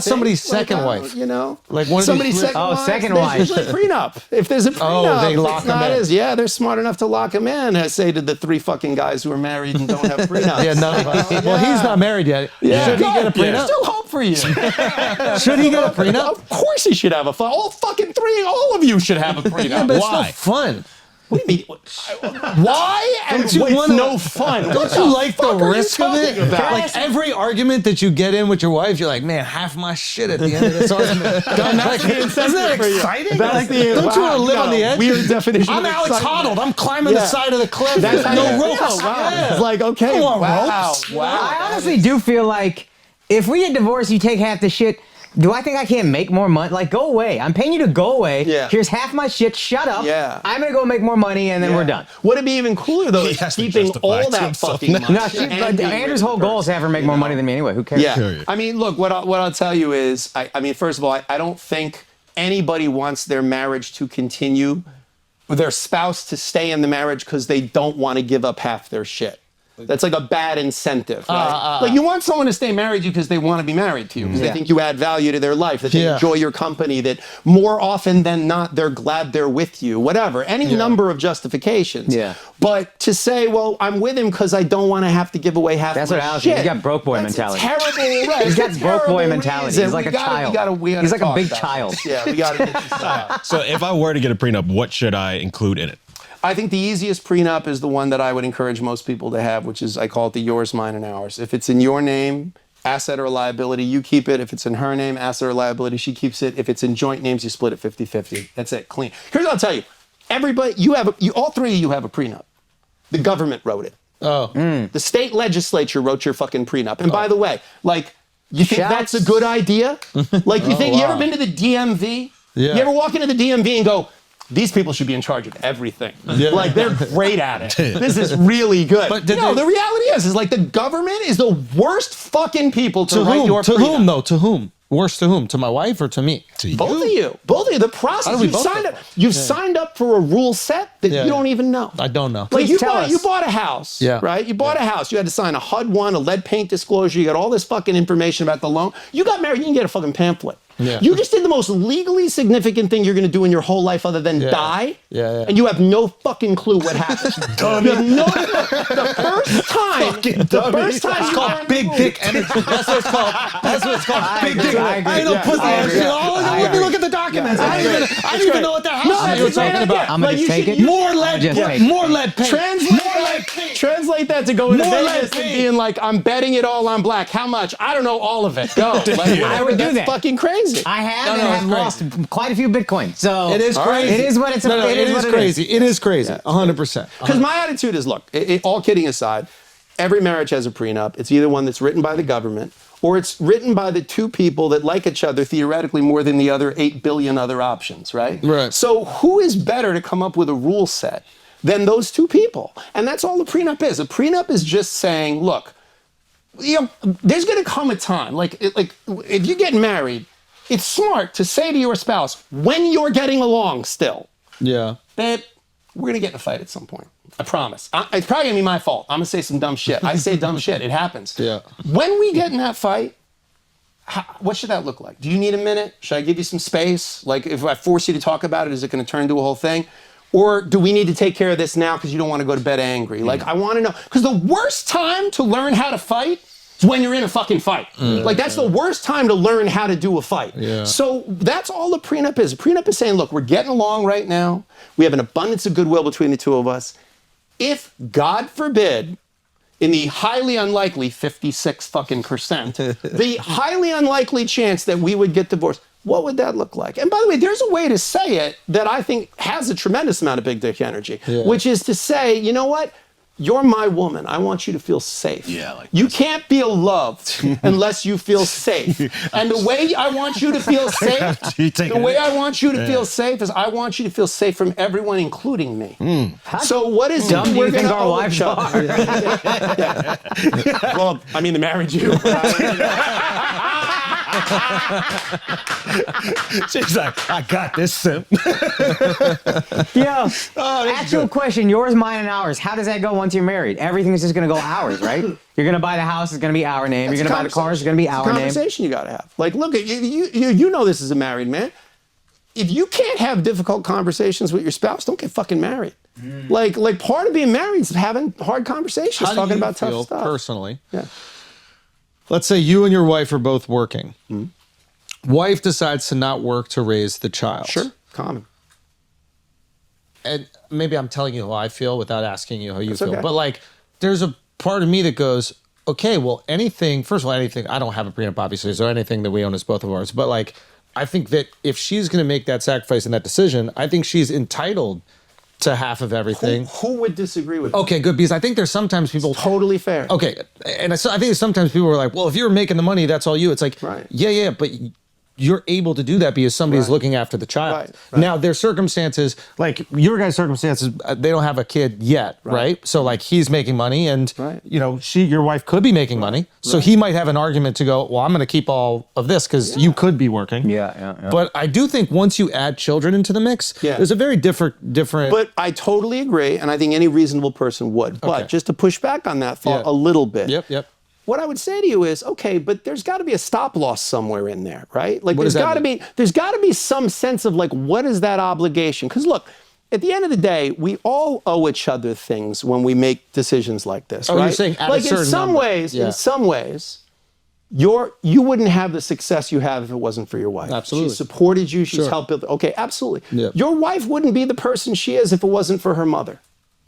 about somebody's second wife? You know, like one somebody's of these second wife. Second wife. There's usually a prenup. If there's a prenup, they lock it's not them in. Yeah, they're smart enough to lock him in. I say to the 3 fucking guys who are married and don't have prenups. Yeah, none of us. Well, he's not married yet. Yeah. Should he get a There's prenup? still hope for you. Should he get a prenup? Of course he should have a fun. All fucking 3, all of you should have a prenup. Yeah, but it's Why? no fun. What do you mean? Why? And Don't you it's wanna- no fun. Don't you like the risk of it? About? Like every argument that you get in with your wife, you're like, man, half my shit at the end of this argument. Like, isn't that exciting? That's Like, the don't you want to live on the edge? Weird definition. I'm of Alex excitement. Honnold. I'm climbing the side of the cliff. That's There's how no you ropes. feel. Wow. Yeah. It's like, okay, Come on, wow, ropes. wow. I honestly do feel like if we get divorced, you take half the shit. Do I think I can't make more money? Like, go away. I'm paying you to go away. Yeah. Here's half my shit. Shut up. Yeah. I'm going to go make more money, and then we're done. Would it be even cooler, though, He is has to keeping justify all to that himself fucking now. money? No, and being Andrew's with whole the goal is to have her make more know? money than me anyway. Who cares? Yeah. Period. I mean, look, what I'll tell you is, I mean, first of all, I don't think anybody wants their marriage to continue, their spouse to stay in the marriage because they don't want to give up half their shit. That's like a bad incentive, right? Like you want someone to stay married to you because they want to be married to you, because they think you add value to their life, that they enjoy your company, that more often than not, they're glad they're with you, whatever. Any number of justifications. Yeah. But to say, well, I'm with him because I don't want to have to give away half That's my what Alex shit. He's got broke boy That's mentality. Terrible, right? He's got It's a broke boy terrible mentality. reason. He's like a child. He's like a big child. Yeah, we got to get this out. So if I were to get a prenup, what should I include in it? I think the easiest prenup is the one that I would encourage most people to have, which is, I call it the yours, mine, and ours. If it's in your name, asset or liability, you keep it. If it's in her name, asset or liability, she keeps it. If it's in joint names, you split it 50-50. That's it, clean. Here's what I'll tell you. Everybody, all 3 of you have a prenup. The government wrote it. The state legislature wrote your fucking prenup. And by the way, like, you think that's a good idea? Like, you think, you ever been to the DMV? Yeah. You ever walk into the DMV and go, these people should be in charge of everything. Like, they're great at it. This is really good. But the reality is like the government is the worst fucking people to write your To prenup. whom, though? To whom? Worse to whom? To my wife or to me? To Both of you. Both of you. The process. You've signed up for a rule set that you don't even know. I don't know. Like Please you tell us. bought a house, Yeah. right? You bought a house. You had to sign a HUD 1, a lead paint disclosure. You got all this fucking information about the loan. You got married. You can get a fucking pamphlet. Yeah. You just did the most legally significant thing you're going to do in your whole life other than die. Yeah. And you have no fucking clue what happened. You have no the first time It's called big dick energy. That's what it's called. That's what it's called. Big dick. I agree. I ain't no Yeah, pussy I ass agree. shit. Oh, let me look at the documents. I didn't even know what the house you were talking about. I'm going to just take it. More lead, Just take it. more lead paint. Translate that to going to More Vegas lead and paint. being like, I'm betting it all on black. How much? I don't know all of it. Go. Like, I would do that's that. fucking crazy. I have No, and it's have crazy. lost quite a few Bitcoin. So It is crazy. It is what it's. No, it is what it crazy. It is crazy. 100%. Because my attitude is, look, all kidding aside, every marriage has a prenup. It's either one that's written by the government or it's written by the 2 people that like each other theoretically more than the other 8 billion other options, right? Right. So who is better to come up with a rule set than those 2 people? And that's all a prenup is. A prenup is just saying, look, you know, there's going to come a time, like if you get married, it's smart to say to your spouse, when you're getting along still, Yeah. babe, we're going to get in a fight at some point. I promise. It's probably going to be my fault. I'm going to say some dumb shit. I say dumb shit. It happens. Yeah. When we get in that fight, what should that look like? Do you need a minute? Should I give you some space? Like, if I force you to talk about it, is it going to turn into a whole thing? Or do we need to take care of this now because you don't want to go to bed angry? Like, I want to know. Because the worst time to learn how to fight is when you're in a fucking fight. Like, that's the worst time to learn how to do a fight. Yeah. So that's all a prenup is. A prenup is saying, look, we're getting along right now. We have an abundance of goodwill between the 2 of us. If, God forbid, in the highly unlikely 56 fucking percent, the highly unlikely chance that we would get divorced, what would that look like? And by the way, there's a way to say it that I think has a tremendous amount of big dick energy, which is to say, you know what? You're my woman. I want you to feel safe. Yeah, like you can't feel loved unless you feel safe. And the way I want you to feel safe, I want you to feel safe is I want you to feel safe from everyone, including me. So what is dumb do we're you think gonna our owe wives each other? are? Well, I mean, they married you. She's like, I got this simp. Yo, actual question, yours, mine, and ours. How does that go once you're married? Everything's just gonna go ours, right? You're gonna buy the house, it's gonna be our name. You're gonna buy the cars, it's gonna be our name. Conversation you gotta have. Like, look, you know this as a married man. If you can't have difficult conversations with your spouse, don't get fucking married. Like part of being married is having hard conversations, How do talking you about feel tough stuff. personally? Yeah. Let's say you and your wife are both working. Wife decides to not work to raise the child. Sure, common. And maybe I'm telling you how I feel without asking you how you feel. okay. But like, there's a part of me that goes, okay, well, anything, first of all, anything, I don't have a prenup, obviously, so anything that we own is both of ours. But like, I think that if she's going to make that sacrifice and that decision, I think she's entitled to half of everything. Who would disagree with that? Okay, good, because I think there's sometimes people... Totally fair. Okay, and I think sometimes people are like, well, if you're making the money, that's all you. It's like, Right. yeah, but you're able to do that because somebody's Right. looking after the child. Right. Now, their circumstances, like your guys' circumstances, they don't have a kid yet, right? So like he's making money and, Right. you know, your wife could be making money. So he might have an argument to go, well, I'm going to keep all of this because you could be working. Yeah. But I do think once you add children into the mix, there's a very different. But I totally agree, and I think any reasonable person would. But just to push back on that thought a little bit. Yep. What I would say to you is, okay, but there's got to be a stop loss somewhere in there, right? Like What does there's that got to mean? be some sense of like, what is that obligation? Because look, at the end of the day, we all owe each other things when we make decisions like this. Oh, right? you're saying at a like certain in some number. ways, Yeah. you wouldn't have the success you have if it wasn't for your wife. Absolutely. She supported you. She's Sure. helped build. Okay, absolutely. Yeah. Your wife wouldn't be the person she is if it wasn't for her mother.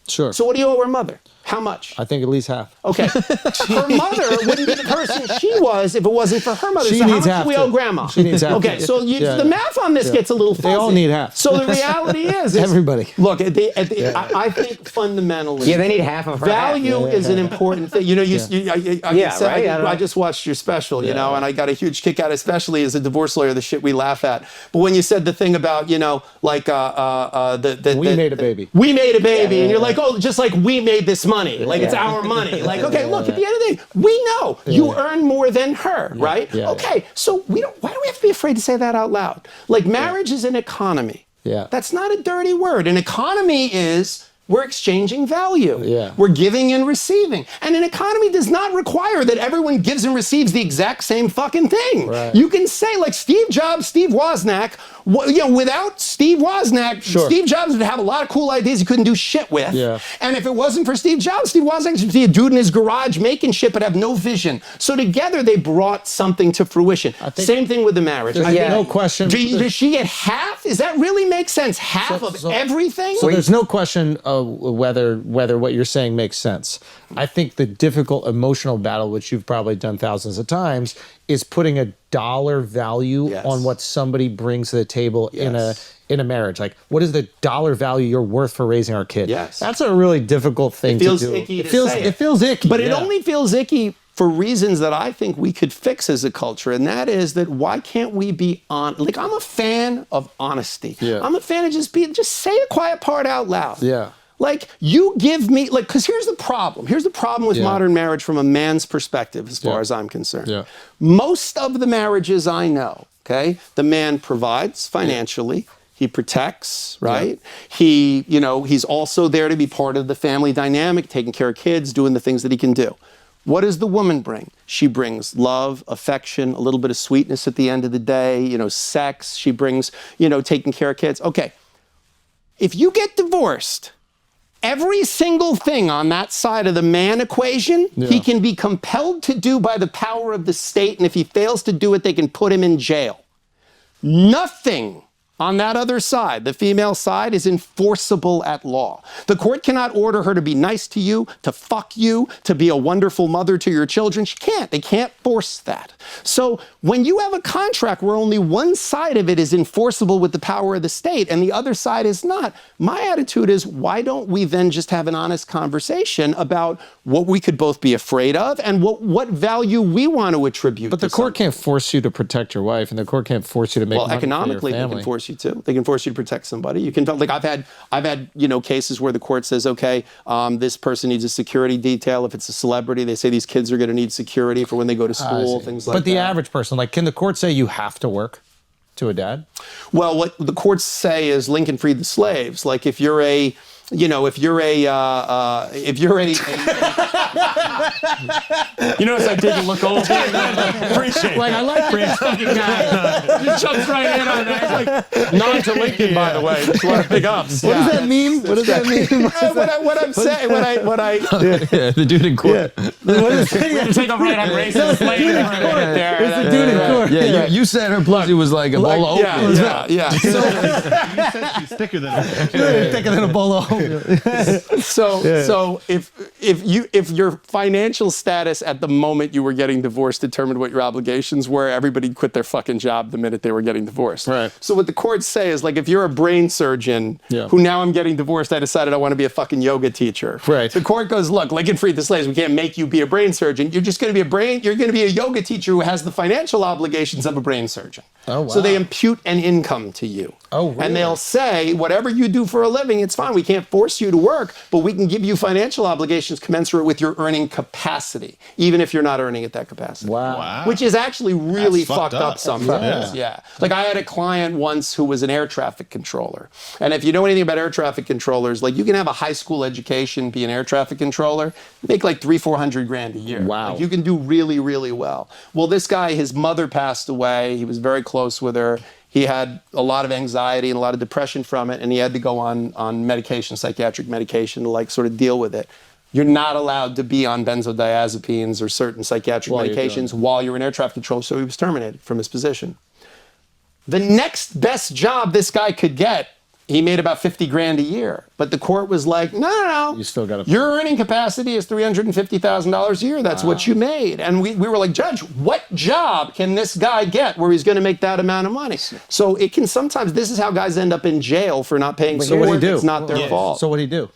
Sure. So what do you owe her mother? How much? I think at least half. Okay. Her mother wouldn't be the person she was if it wasn't for her mother. She so how needs much half do we to. owe grandma? She needs half Okay, to. so the math on this gets a little fuzzy. They all need half. So the reality is Everybody. Look, I think fundamentally, Yeah, they need half of her value is an important thing. You know, I just watched your special, you know, and I got a huge kick out, especially as a divorce lawyer, the shit we laugh at. But when you said the thing about, you know, like We made a baby. We made a baby, and you're like, oh, just like we made this money, like it's our money. Like, okay, look, at the end of the day, we know you earn more than her, right? Yeah. Okay, so why do we have to be afraid to say that out loud? Like, marriage is an economy. Yeah. That's not a dirty word. An economy is we're exchanging value. Yeah. We're giving and receiving. And an economy does not require that everyone gives and receives the exact same fucking thing. Right. You can say, like Steve Jobs, Steve Wozniak, without Steve Wozniak, Steve Jobs would have a lot of cool ideas he couldn't do shit with. Yeah. And if it wasn't for Steve Jobs, Steve Wozniak would be a dude in his garage making shit but have no vision. So together they brought something to fruition. Same thing with the marriage. There's no question. Does she get half? Does that really make sense? Half of everything? So there's no question of whether what you're saying makes sense. I think the difficult emotional battle, which you've probably done thousands of times, is putting a dollar value on what somebody brings to the table in a marriage. Like, what is the dollar value you're worth for raising our kid? Yes. That's a really difficult thing to do. It feels icky to say It feels icky. But it only feels icky for reasons that I think we could fix as a culture, and that is that why can't we be honest? Like, I'm a fan of honesty. Yeah. I'm a fan of just say the quiet part out loud. Yeah. Like, you give me, like, because here's the problem. Here's the problem with modern marriage from a man's perspective, as far as I'm concerned. Yeah. Most of the marriages I know, okay, the man provides financially. He protects, right? He, he's also there to be part of the family dynamic, taking care of kids, doing the things that he can do. What does the woman bring? She brings love, affection, a little bit of sweetness at the end of the day, sex. She brings, taking care of kids. Okay. If you get divorced, every single thing on that side of the man equation, he can be compelled to do by the power of the state, and if he fails to do it, they can put him in jail. Nothing on that other side, the female side, is enforceable at law. The court cannot order her to be nice to you, to fuck you, to be a wonderful mother to your children. She can't. They can't force that. So when you have a contract where only one side of it is enforceable with the power of the state and the other side is not, my attitude is, why don't we then just have an honest conversation about what we could both be afraid of and what value we want to attribute But the to court something. can't force you to protect your wife, and the court can't force you to make money Economically, for your they family. can force you you to. They can force you to protect somebody. You can, like, I've had cases where the court says, okay, this person needs a security detail. If it's a celebrity, they say these kids are going to need security for when they go to school, things like that. But the average person, like, can the court say you have to work to a dad? Well, what the courts say is Lincoln freed the slaves. Like, if you're a you notice I take a look over. Appreciate it. Like, I like Brand's fucking guy. He jumps right in on that. He's like, nod to Lincoln, by the way. Just want to big ups. What does that mean? What does that mean? What I'm saying, The dude in court. What is it? take a right on racist lady there. It's the dude in court. Yeah, you said her pussy was like a bowl of oatmeal. Yeah. You said she's thicker than a Thicker than a bowl of oatmeal. So if your financial status at the moment you were getting divorced determined what your obligations were, everybody quit their fucking job the minute they were getting divorced. Right. So what the courts say is, like, if you're a brain surgeon who now I'm getting divorced, I decided I want to be a fucking yoga teacher. Right. The court goes, look, Lincoln freed the slaves. We can't make you be a brain surgeon. You're just going to be you're going to be a yoga teacher who has the financial obligations of a brain surgeon. Oh, wow. So they impute an income to you. Oh, really? And they'll say, whatever you do for a living, it's fine. We can't force you to work, but we can give you financial obligations commensurate with your earning capacity, even if you're not earning at that capacity. Wow. Which is actually really That's fucked fucked up up. sometimes. Yeah. Like, I had a client once who was an air traffic controller. And if you know anything about air traffic controllers, like, you can have a high school education, be an air traffic controller, make like $300,000-400,000 grand a year. Wow. Like, you can do really, really well. Well, this guy, his mother passed away. He was very close with her. He had a lot of anxiety and a lot of depression from it, and he had to go on medication, psychiatric medication, to, like, sort of deal with it. You're not allowed to be on benzodiazepines or certain psychiatric medications while you're in air traffic control, so he was terminated from his position. The next best job this guy could get, he made about $50,000 a year. But the court was like, no. You still got to. Your earning capacity is $350,000 a year. That's what you made. And we were like, Judge, what job can this guy get where he's going to make that amount of money? So it can sometimes, this is how guys end up in jail for not paying So what support. do you do? It's not their fault. So what do you do?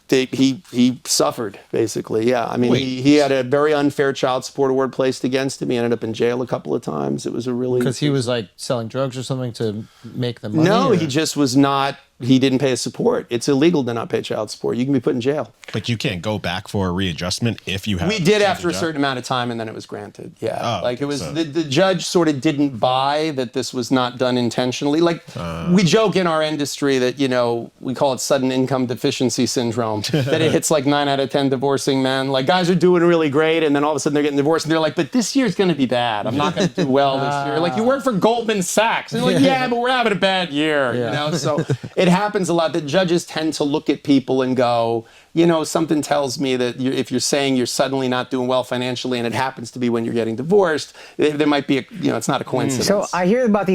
He suffered, basically. Yeah. I mean, he had a very unfair child support award placed against him. He ended up in jail a couple of times. It was a really... Because he was, like, selling drugs or something to make the money? No, or? he just was not... He didn't pay his support. It's illegal to not pay child support. You can be put in jail. Like, you can't go back for a readjustment if you have. We did after a certain amount of time, and then it was granted. Yeah, Oh, like, it was so- the judge sort of didn't buy that this was not done intentionally. Like, we joke in our industry that, we call it sudden income deficiency syndrome. That it hits like 9 out of 10 divorcing men. Like, guys are doing really great, and then all of a sudden they're getting divorced, and they're like, "But this year's going to be bad. I'm not going to do well this year." Like, you work for Goldman Sachs, and they're like, "Yeah, but we're having a bad year." So it happens a lot that judges tend to look at people and go, something tells me that if you're saying you're suddenly not doing well financially, and it happens to be when you're getting divorced, there might be it's not a coincidence. So I hear about these